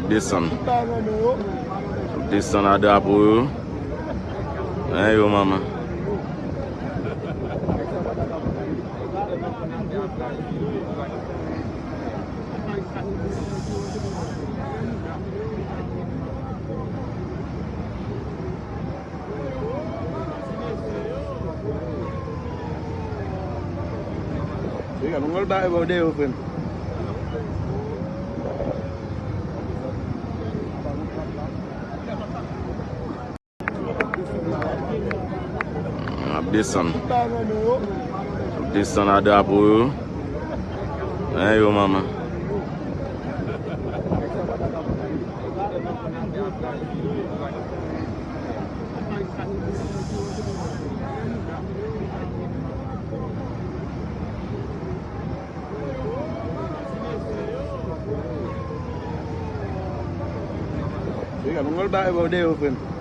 Descend. Descend à drapeau. Hein, yo, maman. Nggak baik bawa dia, friend. Abdessan. Abdessan ada apa? Abdessan ada drapeau. Ayo mama. Descend. Descend à drapeau. Hein, yo, maman. Descend. Descend à drapeau. Hein, yo, maman. Chega, não vai baik bawa dia, friend. Descend. Descend à drapeau. Hein, yo, maman. Chega, não vai baik bawa dia, friend.